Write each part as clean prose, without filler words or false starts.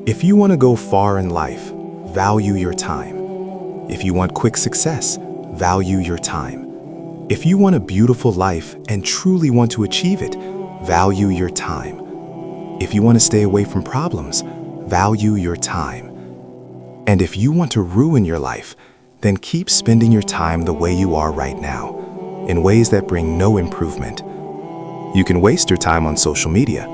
If you want to go far in life, value your time. If you want quick success, value your time. If you want a beautiful life and truly want to achieve it, value your time. If you want to stay away from problems, value your time. And if you want to ruin your life, then keep spending your time the way you are right now, in ways that bring no improvement. You can waste your time on social media.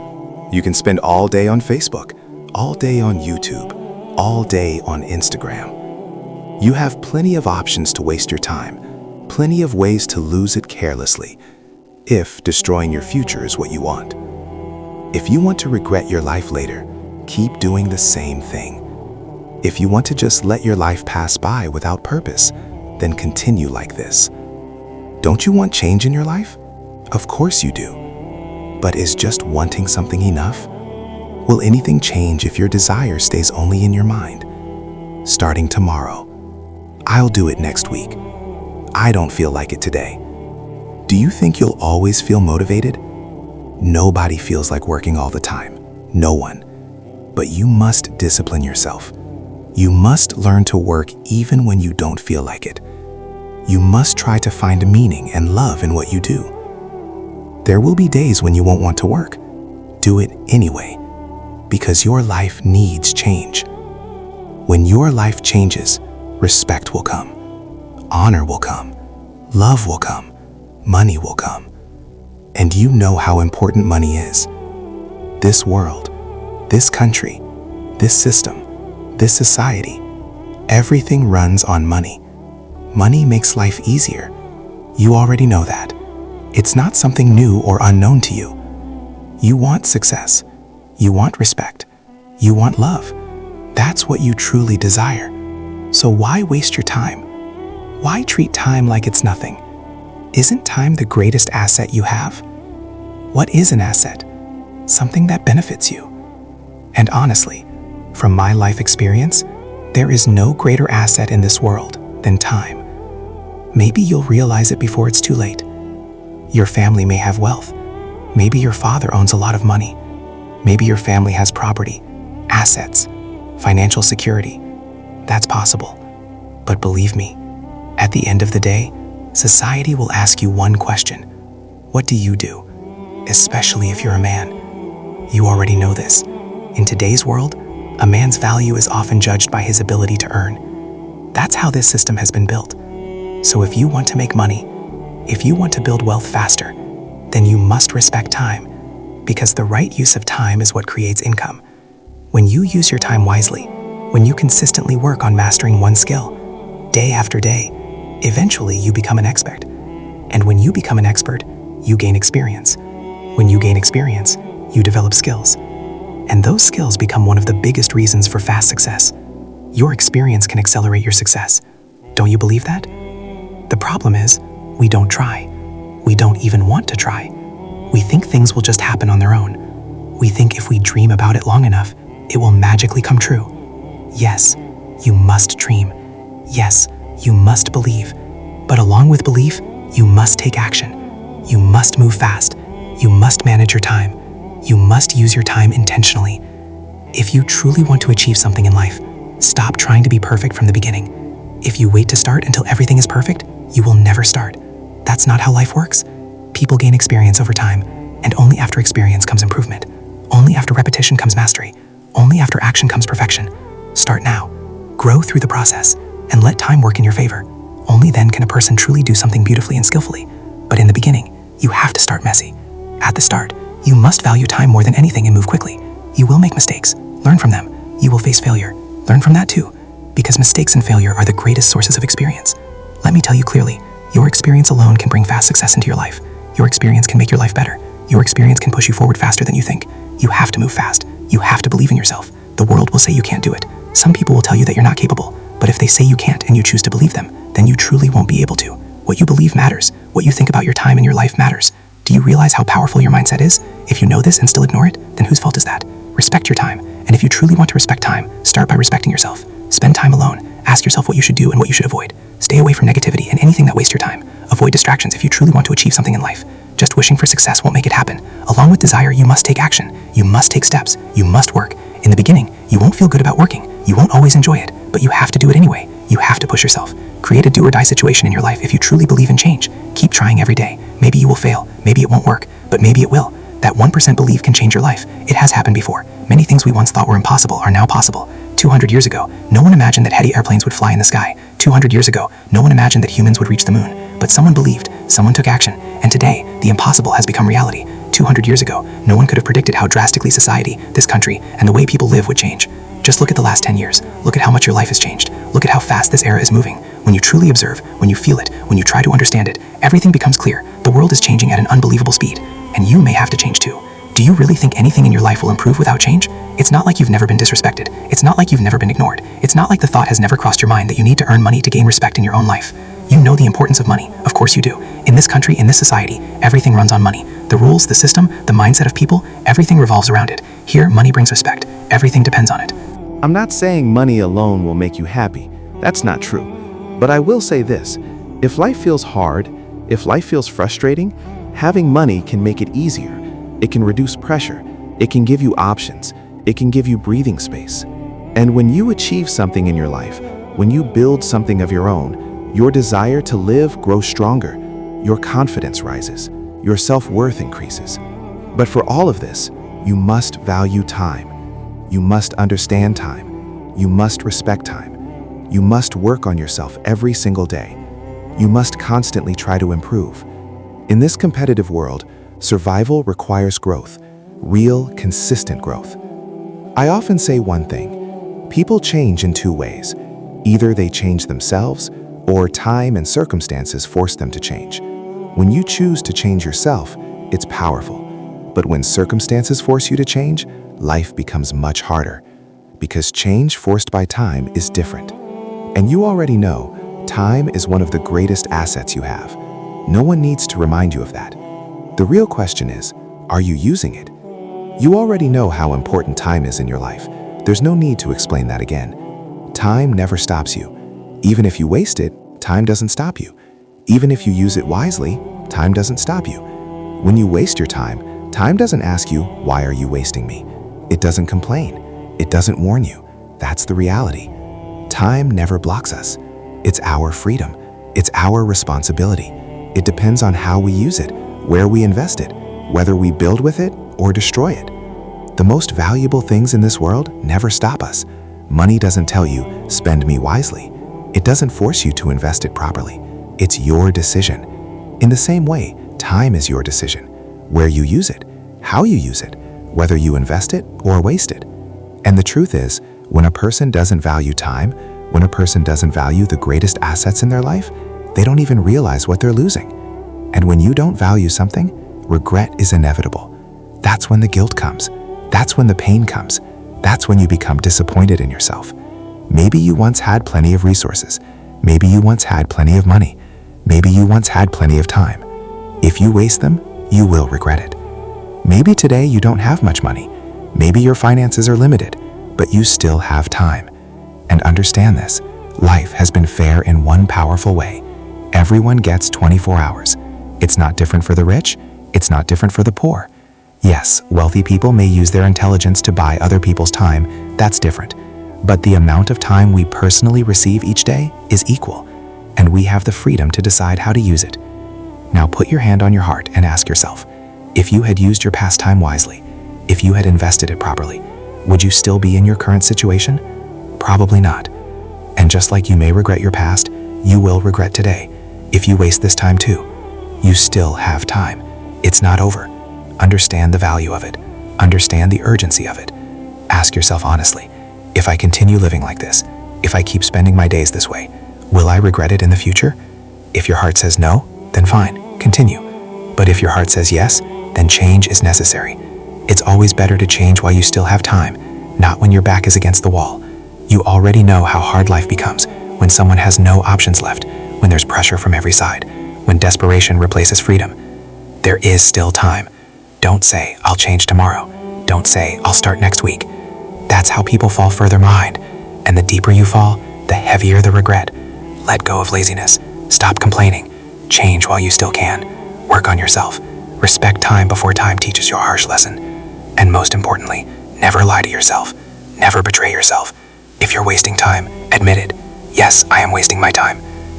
You can spend all day on Facebook, all day on YouTube, all day on Instagram. You have plenty of options to waste your time, plenty of ways to lose it carelessly, if destroying your future is what you want. If you want to regret your life later, keep doing the same thing. If you want to just let your life pass by without purpose, then continue like this. Don't you want change in your life? Of course you do. But is just wanting something enough? Will anything change if your desire stays only in your mind? Starting tomorrow. I'll do it next week. I don't feel like it today. Do you think you'll always feel motivated? Nobody feels like working all the time. No one. But you must discipline yourself. You must learn to work even when you don't feel like it. You must try to find meaning and love in what you do. There will be days when you won't want to work. Do it anyway, because your life needs change. When your life changes, respect will come, honor will come, love will come, money will come. And you know how important money is. This world, this country, this system, this society, everything runs on money. Money makes life easier. You already know that. It's not something new or unknown to you. You want success. You want respect. You want love. That's what you truly desire. So why waste your time? Why treat time like it's nothing? Isn't time the greatest asset you have? What is an asset? Something that benefits you. And honestly, from my life experience, there is no greater asset in this world than time. Maybe you'll realize it before it's too late. Your family may have wealth. Maybe your father owns a lot of money. Maybe your family has property, assets, financial security. That's possible. But believe me, at the end of the day, society will ask you one question. What do you do? Especially if you're a man. You already know this. In today's world, a man's value is often judged by his ability to earn. That's how this system has been built. So if you want to make money, if you want to build wealth faster, then you must respect time, because the right use of time is what creates income. When you use your time wisely, when you consistently work on mastering one skill, day after day, eventually you become an expert. And when you become an expert, you gain experience. When you gain experience, you develop skills. And those skills become one of the biggest reasons for fast success. Your experience can accelerate your success. Don't you believe that? The problem is, we don't try. We don't even want to try. We think things will just happen on their own. We think if we dream about it long enough, it will magically come true. Yes, you must dream. Yes, you must believe. But along with belief, you must take action. You must move fast. You must manage your time. You must use your time intentionally. If you truly want to achieve something in life, stop trying to be perfect from the beginning. If you wait to start until everything is perfect, you will never start. That's not how life works. People gain experience over time, and only after experience comes improvement. Only after repetition comes mastery. Only after action comes perfection. Start now. Grow through the process, and let time work in your favor. Only then can a person truly do something beautifully and skillfully. But in the beginning, you have to start messy. At the start, you must value time more than anything and move quickly. You will make mistakes. Learn from them. You will face failure. Learn from that too, because mistakes and failure are the greatest sources of experience. Let me tell you clearly, your experience alone can bring fast success into your life. Your experience can make your life better. Your experience can push you forward faster than you think. You have to move fast. You have to believe in yourself. The world will say you can't do it. Some people will tell you that you're not capable, but if they say you can't and you choose to believe them, then you truly won't be able to. What you believe matters. What you think about your time and your life matters. Do you realize how powerful your mindset is? If you know this and still ignore it, then whose fault is that? Respect your time. And if you truly want to respect time, start by respecting yourself. Spend time alone. Ask yourself what you should do and what you should avoid. Stay away from negativity and anything that wastes your time. Avoid distractions if you truly want to achieve something in life. Just wishing for success won't make it happen. Along with desire, you must take action. You must take steps. You must work. In the beginning, you You won't feel good about working. You won't always enjoy it, but you have to do it anyway. You have to push yourself. Create a do-or-die situation in your life if you truly believe in change. Keep trying every day. Maybe you will fail. Maybe it won't work, but maybe it will. That 1% belief can change your life. It has happened before. Many things we once thought were impossible are now possible. 200 years ago, no one imagined that heady airplanes would fly in the sky. 200 years ago, no one imagined that humans would reach the moon. But someone believed, someone took action, and today, the impossible has become reality. 200 years ago, no one could have predicted how drastically society, this country, and the way people live would change. Just look at the last 10 years. Look at how much your life has changed. Look at how fast this era is moving. When you truly observe, when you feel it, when you try to understand it, everything becomes clear. The world is changing at an unbelievable speed, and you may have to change too. Do you really think anything in your life will improve without change? It's not like you've never been disrespected. It's not like you've never been ignored. It's not like the thought has never crossed your mind that you need to earn money to gain respect in your own life. You know the importance of money. Of course you do. In this country, in this society, everything runs on money. The rules, the system, the mindset of people, everything revolves around it. Here, money brings respect. Everything depends on it. I'm not saying money alone will make you happy. That's not true. But I will say this. If life feels hard, if life feels frustrating, having money can make it easier. It can reduce pressure. It can give you options. It can give you breathing space. And when you achieve something in your life, when you build something of your own, your desire to live grows stronger. Your confidence rises. Your self-worth increases. But for all of this, you must value time. You must understand time. You must respect time. You must work on yourself every single day. You must constantly try to improve. In this competitive world, survival requires growth, real, consistent growth. I often say one thing: people change in two ways. Either they change themselves, or time and circumstances force them to change. When you choose to change yourself, it's powerful. But when circumstances force you to change, life becomes much harder. Because change forced by time is different. And you already know, time is one of the greatest assets you have. No one needs to remind you of that. The real question is, are you using it? You already know how important time is in your life. There's no need to explain that again. Time never stops you. Even if you waste it, time doesn't stop you. Even if you use it wisely, time doesn't stop you. When you waste your time, time doesn't ask you, why are you wasting me? It doesn't complain. It doesn't warn you. That's the reality. Time never blocks us. It's our freedom. It's our responsibility. It depends on how we use it, where we invest it, whether we build with it or destroy it. The most valuable things in this world never stop us. Money doesn't tell you, spend me wisely. It doesn't force you to invest it properly. It's your decision. In the same way, time is your decision. Where you use it, how you use it, whether you invest it or waste it. And the truth is, when a person doesn't value time, when a person doesn't value the greatest assets in their life, they don't even realize what they're losing. And when you don't value something, regret is inevitable. That's when the guilt comes. That's when the pain comes. That's when you become disappointed in yourself. Maybe you once had plenty of resources. Maybe you once had plenty of money. Maybe you once had plenty of time. If you waste them, you will regret it. Maybe today you don't have much money. Maybe your finances are limited, but you still have time. And understand this, life has been fair in one powerful way. Everyone gets 24 hours. It's not different for the rich. It's not different for the poor. Yes, wealthy people may use their intelligence to buy other people's time. That's different. But the amount of time we personally receive each day is equal, and we have the freedom to decide how to use it. Now put your hand on your heart and ask yourself, if you had used your past time wisely, if you had invested it properly, would you still be in your current situation? Probably not. And just like you may regret your past, you will regret today. If you waste this time too, you still have time. It's not over. Understand the value of it. Understand the urgency of it. Ask yourself honestly, if I continue living like this, if I keep spending my days this way, will I regret it in the future? If your heart says no, then fine, continue. But if your heart says yes, then change is necessary. It's always better to change while you still have time, not when your back is against the wall. You already know how hard life becomes when someone has no options left, when there's pressure from every side, when desperation replaces freedom. There is still time. Don't say, I'll change tomorrow. Don't say, I'll start next week. That's how people fall further behind. And the deeper you fall, the heavier the regret. Let go of laziness. Stop complaining. Change while you still can. Work on yourself. Respect time before time teaches you a harsh lesson. And most importantly, never lie to yourself. Never betray yourself. If you're wasting time, admit it. Yes, I am wasting my time.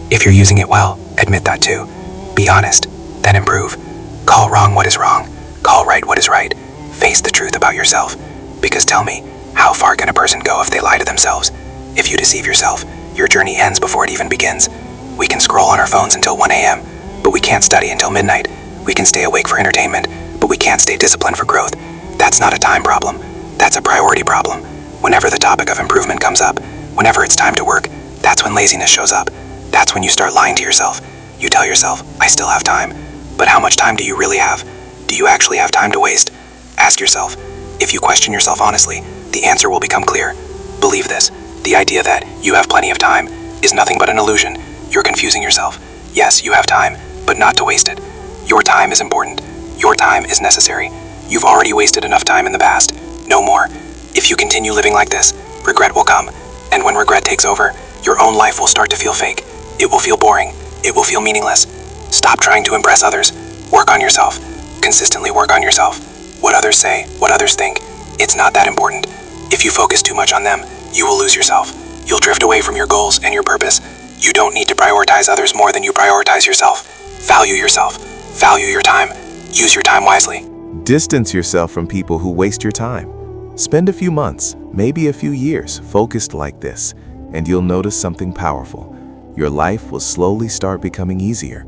If you're using it well, admit that too. Be honest, then improve. Call wrong what is wrong. Call right what is right. Face the truth about yourself. Because tell me, how far can a person go if they lie to themselves? If you deceive yourself, your journey ends before it even begins. We can scroll on our phones until 1 a.m., but we can't study until midnight. We can stay awake for entertainment, but we can't stay disciplined for growth. That's not a time problem. That's a priority problem. Whenever the topic of improvement comes up, whenever it's time to work, that's when laziness shows up. That's when you start lying to yourself. You tell yourself, I still have time. But how much time do you really have? Do you actually have time to waste? Ask yourself. If you question yourself honestly, the answer will become clear. Believe this. The idea that you have plenty of time is nothing but an illusion. You're confusing yourself. Yes, you have time, but not to waste it. Your time is important. Your time is necessary. You've already wasted enough time in the past. No more. If you continue living like this, regret will come. And when regret takes over, your own life will start to feel fake. It will feel boring. It will feel meaningless. Stop trying to impress others. Work on yourself. Consistently work on yourself. What others say, what others think, it's not that important. If you focus too much on them, you will lose yourself. You'll drift away from your goals and your purpose. You don't need to prioritize others more than you prioritize yourself. Value yourself. Value your time. Use your time wisely. Distance yourself from people who waste your time. Spend a few months, maybe a few years, focused like this, and you'll notice something powerful. Your life will slowly start becoming easier.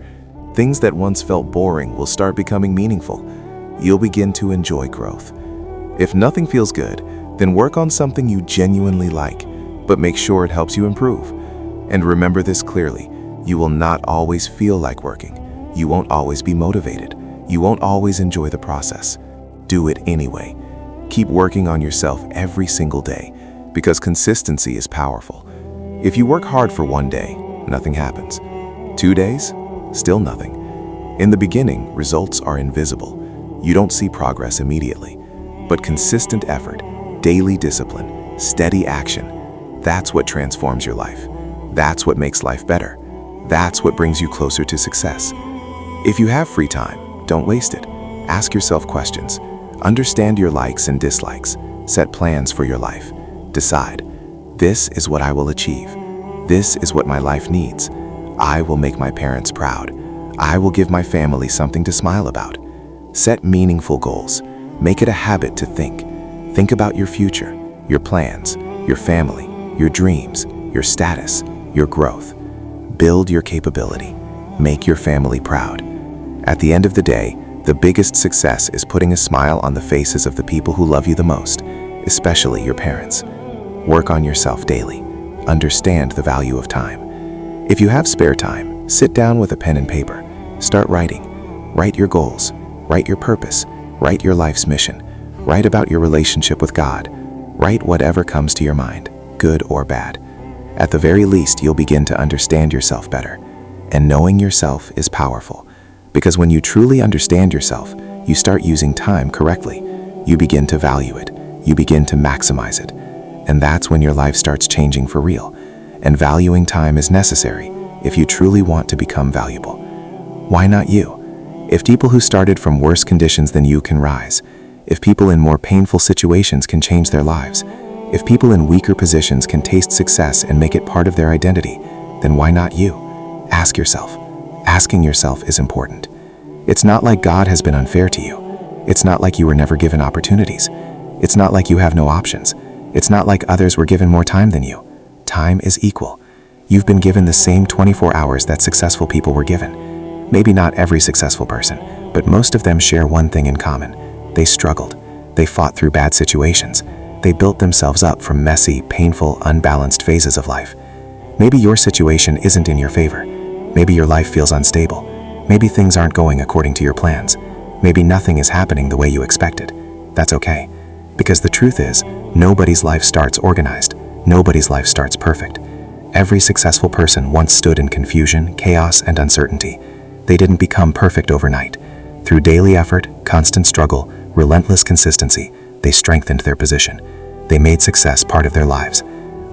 Things that once felt boring will start becoming meaningful. You'll begin to enjoy growth. If nothing feels good, then work on something you genuinely like, but make sure it helps you improve. And remember this clearly, you will not always feel like working. You won't always be motivated. You won't always enjoy the process. Do it anyway. Keep working on yourself every single day, because consistency is powerful. If you work hard for 1 day, nothing happens. 2 days, still nothing. In the beginning, results are invisible. You don't see progress immediately. But consistent effort, daily discipline, steady action, that's what transforms your life. That's what makes life better. That's what brings you closer to success. If you have free time, don't waste it. Ask yourself questions. Understand your likes and dislikes. Set plans for your life. Decide, this is what I will achieve. This is what my life needs. I will make my parents proud. I will give my family something to smile about. Set meaningful goals. Make it a habit to think. Think about your future, your plans, your family, your dreams, your status, your growth. Build your capability. Make your family proud. At the end of the day, the biggest success is putting a smile on the faces of the people who love you the most, especially your parents. Work on yourself daily. Understand the value of time. If you have spare time, sit down with a pen and paper. Start writing. Write your goals. Write your purpose. Write your life's mission. Write about your relationship with God. Write whatever comes to your mind, good or bad. At the very least, you'll begin to understand yourself better. And knowing yourself is powerful. Because when you truly understand yourself, you start using time correctly. You begin to value it. You begin to maximize it. And that's when your life starts changing for real. And valuing time is necessary if you truly want to become valuable. Why not you? If people who started from worse conditions than you can rise, if people in more painful situations can change their lives, if people in weaker positions can taste success and make it part of their identity, then why not you? Ask yourself. Asking yourself is important. It's not like God has been unfair to you. It's not like you were never given opportunities. It's not like you have no options. It's not like others were given more time than you. Time is equal. You've been given the same 24 hours that successful people were given. Maybe not every successful person, but most of them share one thing in common. They struggled. They fought through bad situations. They built themselves up from messy, painful, unbalanced phases of life. Maybe your situation isn't in your favor. Maybe your life feels unstable. Maybe things aren't going according to your plans. Maybe nothing is happening the way you expected. That's okay. Because the truth is, nobody's life starts organized. Nobody's life starts perfect. Every successful person once stood in confusion, chaos, and uncertainty. They didn't become perfect overnight. Through daily effort, constant struggle, relentless consistency, they strengthened their position. They made success part of their lives.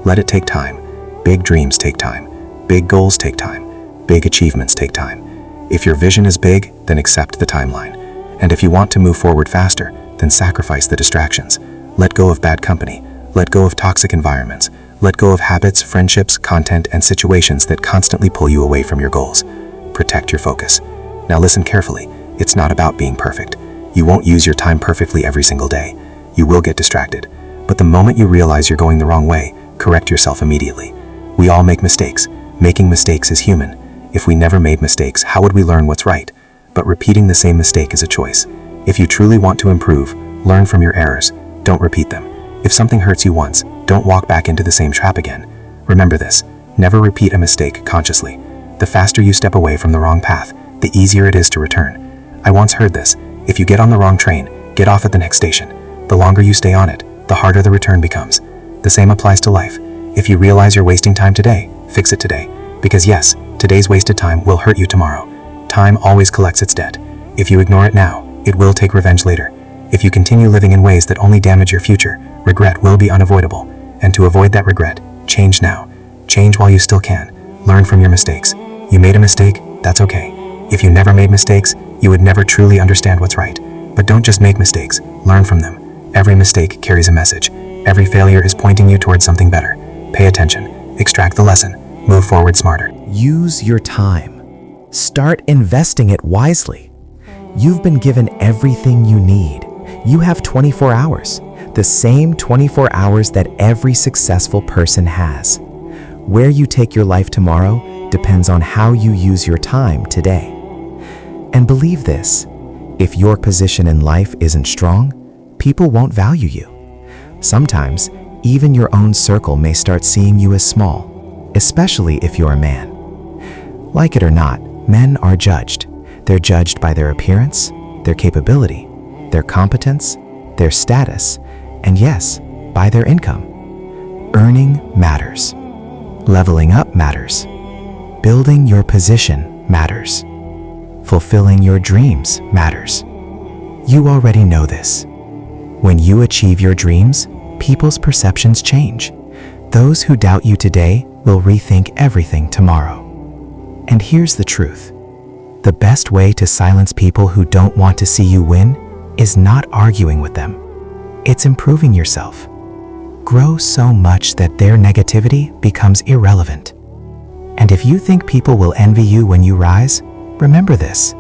Let it take time. Big dreams take time. Big goals take time. Big achievements take time. If your vision is big, then accept the timeline. And if you want to move forward faster, then sacrifice the distractions. Let go of bad company. Let go of toxic environments. Let go of habits, friendships, content, and situations that constantly pull you away from your goals. Protect your focus. Now listen carefully. It's not about being perfect. You won't use your time perfectly every single day. You will get distracted. But the moment you realize you're going the wrong way, correct yourself immediately. We all make mistakes. Making mistakes is human. If we never made mistakes, how would we learn what's right? But repeating the same mistake is a choice. If you truly want to improve, learn from your errors. Don't repeat them. If something hurts you once, don't walk back into the same trap again. Remember this, never repeat a mistake consciously. The faster you step away from the wrong path, the easier it is to return. I once heard this, if you get on the wrong train, get off at the next station. The longer you stay on it, the harder the return becomes. The same applies to life. If you realize you're wasting time today, fix it today. Because yes, today's wasted time will hurt you tomorrow. Time always collects its debt. If you ignore it now, it will take revenge later. If you continue living in ways that only damage your future, regret will be unavoidable. And to avoid that regret, change now. Change while you still can. Learn from your mistakes. You made a mistake, that's okay. If you never made mistakes, you would never truly understand what's right. But don't just make mistakes, learn from them. Every mistake carries a message. Every failure is pointing you towards something better. Pay attention, extract the lesson, move forward smarter. Use your time. Start investing it wisely. You've been given everything you need. You have 24 hours, the same 24 hours that every successful person has. Where you take your life tomorrow depends on how you use your time today. And believe this, if your position in life isn't strong, people won't value you. Sometimes, even your own circle may start seeing you as small, especially if you're a man. Like it or not, men are judged. They're judged by their appearance, their capability, their competence, their status, and yes, by their income. Earning matters. Leveling up matters. Building your position matters. Fulfilling your dreams matters. You already know this. When you achieve your dreams, people's perceptions change. Those who doubt you today will rethink everything tomorrow. And here's the truth. The best way to silence people who don't want to see you win is not arguing with them. It's improving yourself. Grow so much that their negativity becomes irrelevant. And if you think people will envy you when you rise, remember this.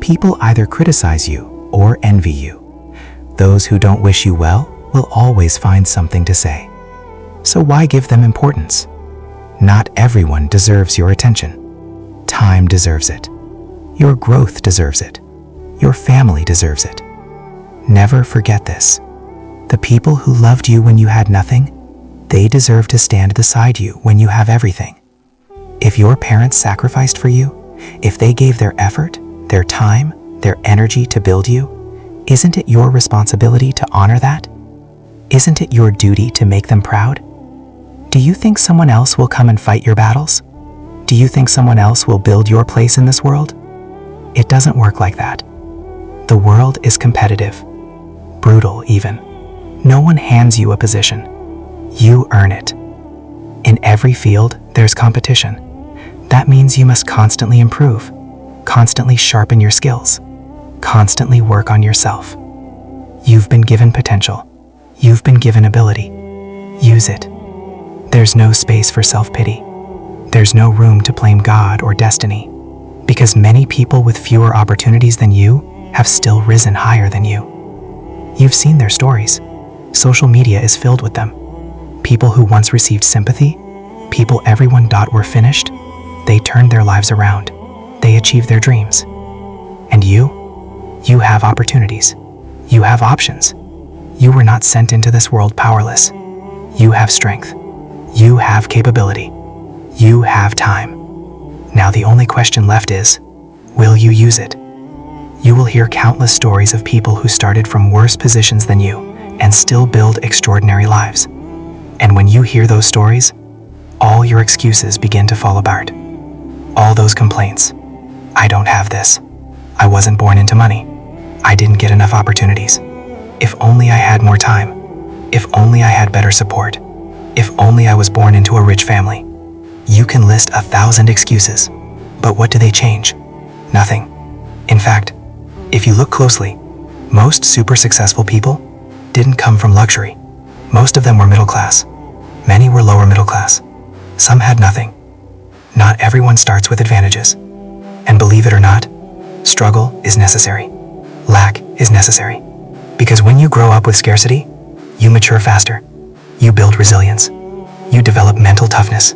People either criticize you or envy you. Those who don't wish you well will always find something to say. So why give them importance? Not everyone deserves your attention. Time deserves it. Your growth deserves it. Your family deserves it. Never forget this. The people who loved you when you had nothing, they deserve to stand beside you when you have everything. If your parents sacrificed for you, if they gave their effort, their time, their energy to build you, isn't it your responsibility to honor that? Isn't it your duty to make them proud? Do you think someone else will come and fight your battles? Do you think someone else will build your place in this world? It doesn't work like that. The world is competitive, brutal even. No one hands you a position. You earn it. In every field, there's competition. That means you must constantly improve, constantly sharpen your skills, constantly work on yourself. You've been given potential. You've been given ability. Use it. There's no space for self-pity. There's no room to blame God or destiny, because many people with fewer opportunities than you have still risen higher than you. You've seen their stories. Social media is filled with them. People who once received sympathy, people everyone thought were finished, they turned their lives around. They achieved their dreams. And you have opportunities. You have options. You were not sent into this world powerless. You have strength. You have capability. You have time. Now the only question left is, will you use it? You will hear countless stories of people who started from worse positions than you and still build extraordinary lives. And when you hear those stories, all your excuses begin to fall apart. All those complaints. I don't have this. I wasn't born into money. I didn't get enough opportunities. If only I had more time. If only I had better support. If only I was born into a rich family. You can list 1,000 excuses, but what do they change? Nothing. In fact, if you look closely, most super successful people didn't come from luxury. Most of them were middle class. Many were lower middle class. Some had nothing. Not everyone starts with advantages. And believe it or not, struggle is necessary. Lack is necessary. Because when you grow up with scarcity, you mature faster. You build resilience. You develop mental toughness.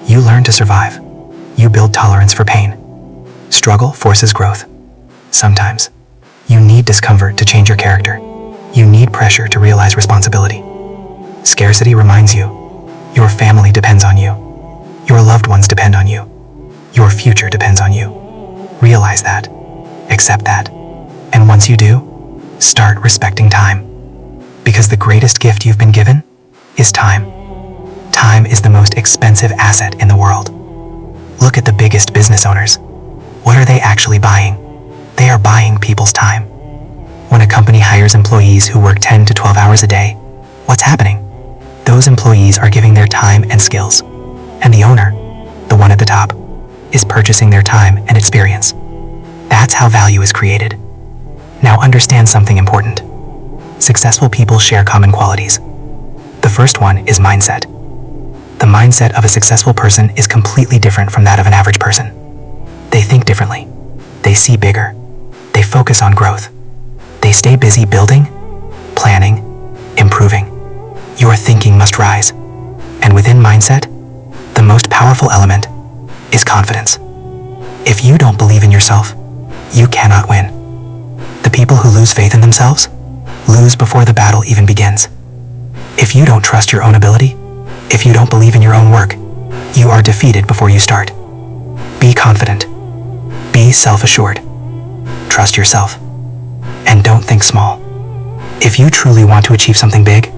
You learn to survive. You build tolerance for pain. Struggle forces growth. Sometimes, you need discomfort to change your character. You need pressure to realize responsibility. Scarcity reminds you, your family depends on you. Your loved ones depend on you. Your future depends on you. Realize that. Accept that. And once you do, start respecting time. Because the greatest gift you've been given is time. Time is the most expensive asset in the world. Look at the biggest business owners. What are they actually buying? They are buying people's time. When a company hires employees who work 10 to 12 hours a day, what's happening? Those employees are giving their time and skills. And the owner, the one at the top, is purchasing their time and experience. That's how value is created. Now understand something important. Successful people share common qualities. The first one is mindset. The mindset of a successful person is completely different from that of an average person. They think differently. They see bigger. They focus on growth. They stay busy building, planning, improving. Your thinking must rise. And within mindset, the most powerful element is confidence. If you don't believe in yourself, you cannot win. The people who lose faith in themselves lose before the battle even begins. If you don't trust your own ability, if you don't believe in your own work, you are defeated before you start. Be confident. Be self-assured. Trust yourself. And don't think small. If you truly want to achieve something big,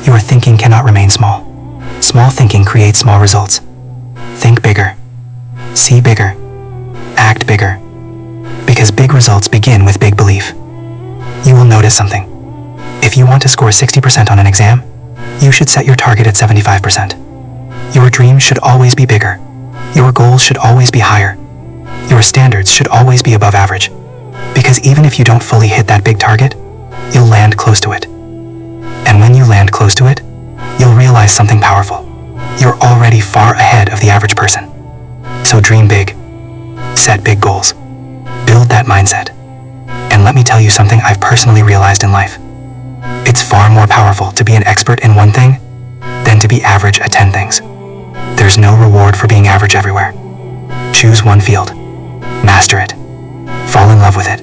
your thinking cannot remain small. Small thinking creates small results. Think bigger. See bigger. Act bigger. Because big results begin with big belief. You will notice something. If you want to score 60% on an exam, you should set your target at 75%. Your dreams should always be bigger. Your goals should always be higher. Your standards should always be above average. Because even if you don't fully hit that big target, you'll land close to it. And when you land close to it, you'll realize something powerful. You're already far ahead of the average person. So dream big. Set big goals. Build that mindset. And let me tell you something I've personally realized in life. It's far more powerful to be an expert in one thing than to be average at 10 things. There's no reward for being average everywhere. Choose one field. Master it. Fall in love with it.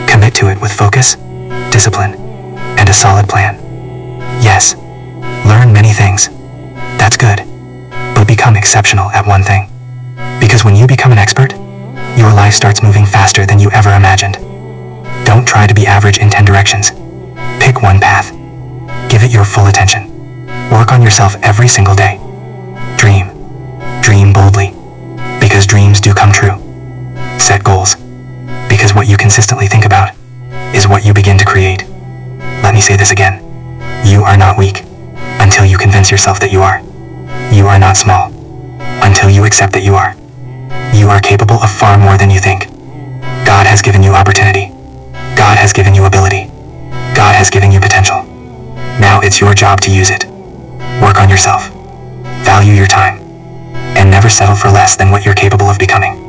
Commit to it with focus, discipline, and a solid plan. Yes, learn many things. That's good. But become exceptional at one thing. Because when you become an expert, your life starts moving faster than you ever imagined. Don't try to be average in 10 directions. Pick one path. Give it your full attention. Work on yourself every single day. Dream. Dream boldly. Because dreams do come true. Set goals. Because what you consistently think about is what you begin to create. Let me say this again. You are not weak until you convince yourself that you are. You are not small until you accept that you are. You are capable of far more than you think. God has given you opportunity. God has given you ability. God has given you potential. Now it's your job to use it. Work on yourself. Value your time. And never settle for less than what you're capable of becoming.